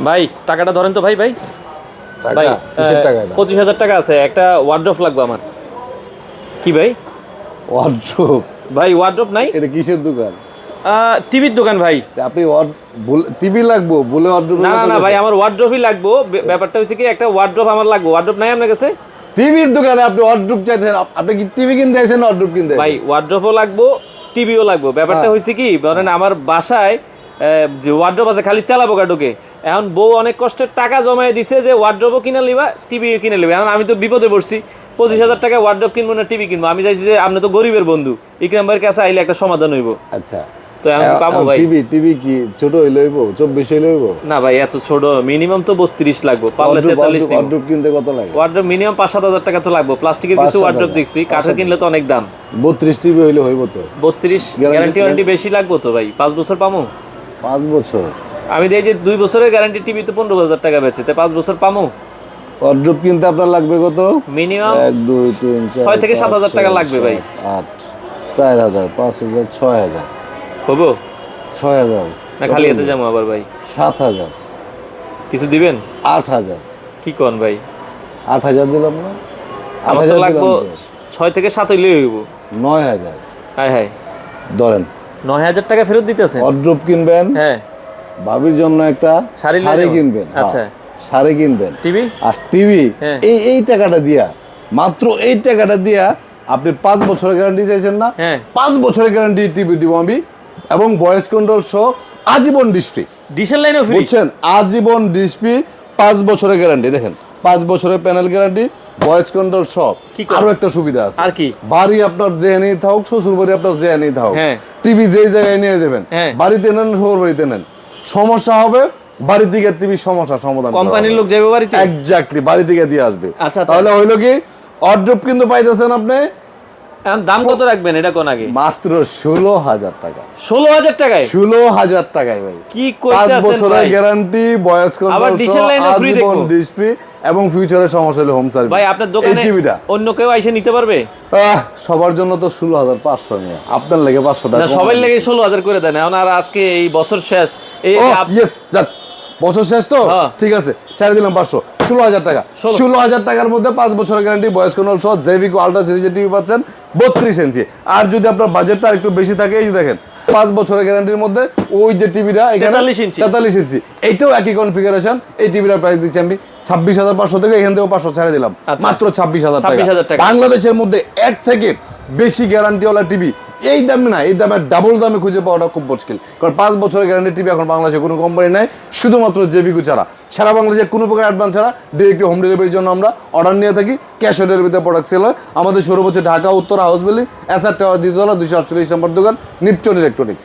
ভাই টাকাটা ধরেন তো ভাই ভাই ভাই 25,000 টাকা আছে, একটা ওয়ার্ড্রপ লাগবে আমার। কি ভাই? ওয়ার্ড্রোব? ভাই ওয়ার্ড্রপ নাই? এটা কিসের দোকান? টিভির দোকান ভাই। আপনি টিভি লাগবো বলে ওয়ার্ড্রোব? না না না ভাই, আমার ওয়ার্ড্রপই লাগবে। ব্যাপারটা হচ্ছে কি, একটা ওয়ার্ড্রপ আমার লাগবে। ওয়ার্ড্রপ নাই আপনার কাছে? টিভির দোকানে আপনি ওয়ার্ড্রোব চাইছেন? আপনি কি টিভি কিনতে আইছেন না ওয়ার্ড্রোব কিনতে? ভাই ওয়ার্ড্রপও লাগবে, টিভিও লাগবে। ব্যাপারটা হয়েছে কি, ধরেন আমার বাসায় যে ওয়ার্ড্রপ আছে খালি তেলা পোকা ঢুকে। এখন বউ অনেক কষ্টের টাকা জমায় দিছে যে ওয়ার্ড্রপও কিনে নিবা, টিভিও কিনে নিবে। এখন আমি তো বিপদে পড়ছি, 25,000 টাকা ওয়ার্ড্রপ কিনবো না টিভি কিনবো। আমি চাইছি যে আপনি তো গরিবের বন্ধু, ইকরাম ভাইয়ের কাছে আইলে একটা সমাধান হইব। আচ্ছা, তো আমি পাবো ভাই? টিভি কি ছোট হইলে হইব? 24 হইলে হইব? না ভাই, এত ছোট মিনিমাম তো 32 লাগবে, পারলে 43 নিব। ওয়ার্ড্রোব কিনতে কত লাগে? ওয়ার্ড্রপ মিনিমাম 5-7 হাজার টাকা তো লাগবে। প্লাস্টিকের কিছু ওয়ার্ড্রপ দেখছি, কাঠের কিনলে তো অনেক দাম। 32 টিভি হইলে হইব তো? 32 গ্যারান্টি ওয়ারেন্টি বেশি লাগবে তো ভাই? 5 বছর পামু? 5 বছর? আমি দেই যে 2 বছরের গ্যারান্টি টিভি তো 15,000 টাকা বেচে, তে 5 বছর পামু? ওয়ার্ড্রোব কিনতে আপনার লাগবে কত? মিনিমাম 1 2 3 4 6 থেকে 7,000 টাকা লাগবে ভাই। 8 4000 5000 6000 হবো 6000 না? খালি হাতে যাবো আবার ভাই? 7000 কিছু দিবেন? 8000 কি কোন ভাই? 8000 দিলাম না? আমার তো লাগবে 6 থেকে 7 হইলেই হইব। 9000 হাই হাই, ধরেন 9,000 টাকা ফেরত দিতেছেন? ওয়ার্ড্রোব কিনবেন, হ্যাঁ। ভাবির জন্য একটা শাড়ি কিনবেন। আচ্ছা, শাড়ি কিনবেন। টিভি? আর টিভি হ্যাঁ। এই টাকাটা দিয়া, মাত্র এই টাকাটা দিয়া আপনি 5 বছরের গ্যারান্টি চাইছেন না? হ্যাঁ। 5 বছরের গ্যারান্টি টিভি দিব আমি, এবং ভয়েস কন্ট্রোল সহ আজীবন ডিসপ্লে। ডিসেল লাইনও ফ্রি? বুঝছেন? আজীবন ডিসপ্লে, 5 বছরের গ্যারান্টি। দেখেন 5 বছরের প্যানেল গ্যারান্টি, ভয়েস কন্ট্রোল সব। আরো একটা সুবিধা আছে। আর কি? বাড়ি আপনার যেখানেই থাকুক, শ্বশুর বাড়ি আপনার যেখানেই থাকুক, হ্যাঁ। টিভি যেই জায়গায় নিয়ে যাবেন, হ্যাঁ। বাড়িতে নেন শ্বশুর বাড়িতে নেন, সমস্যা হবে বাড়ি থেকে টিভি সমস্যা সমাধান করা কোম্পানির হবে। লোক যাবে বাড়িতে? এক্স্যাক্টলি, বাড়ি থেকে দিয়ে আসবে। আচ্ছা, আচ্ছা। তাহলে হইলো কি, ওয়ার্ড্রোব কিন্তু পাইতেছেন আপনি এখন দাম কত রাখবেন এটা কোন আগে? মাত্র 16,000 টাকা। 16,000 টাকায়? 16,000 টাকায় ভাই। কি 5 কইতাছেন বছরের ভাই? গ্যারান্টি, ভয়েস আবার কন্ট্রোল ডিসেল সহ লাইনও ফ্রি আজীবন দেখবো? ডিসপ্লে, এবং ফিউচারে সমস্যা হলে হোম সার্ভিস। ভাই আপনার দোকানে অন্য কেউ এসে নিতে পারবে? সবার জন্য তো 16,500 নিয়ে, আপনার লেগে 500 টাকা না, সবাই লেগে 16,000 করে দেন। এখন আর আজকে এই বছর শেষ, এই বছর শেষ তো, হ্যাঁ। ঠিক আছে, ছাড়ে দিলাম 500, 16,000 টাকা। 16,000 টাকার মধ্যে 5 বছরের গ্যারান্টি, ভয়েস কন্ট্রোল সহ জেভিকো আলট্রা সিরিজের টিভি পাচ্ছেন 32 ইঞ্চি। আর যদি আপনার বাজেটটা একটু বেশি থাকে, এই যে দেখেন 5 বছরের গ্যারান্টির মধ্যে ওই যে টিভিটা এখানে 43 ইঞ্চি, এইটাও একই কনফিগারেশন। এই টিভিটার প্রাইস দিচ্ছি আমি 26,500 থেকে, এখান থেকে 500 ছেড়ে দিলাম, মাত্র 26,000 টাকা। বাংলাদেশের মধ্যে এর থেকে বেশি গ্যারান্টিওয়ালা টিভি এই দামে না, এই দামের ডাবল দামে খুঁজে পাওয়াটা খুব মুশকিল। কারণ 5 বছরের গ্যারান্টি টিভি এখন বাংলাদেশে কোনো কোম্পানি নাই, শুধুমাত্র জেভিকো ছাড়া। সারা বাংলাদেশে কোনো প্রকার অ্যাডভান্স ছাড়া ডিরেক্টলি হোম ডেলিভারির জন্য আমরা অর্ডার নিয়ে থাকি। ক্যাশ অন ডেলিভারিতে প্রোডাক্ট সেল হয়। আমাদের শোরুম হচ্ছে Dhaka Uttara house building, SR tower, 2 তলা, 248 নম্বর দোকান, নিপচন ইলেকট্রনিক্স।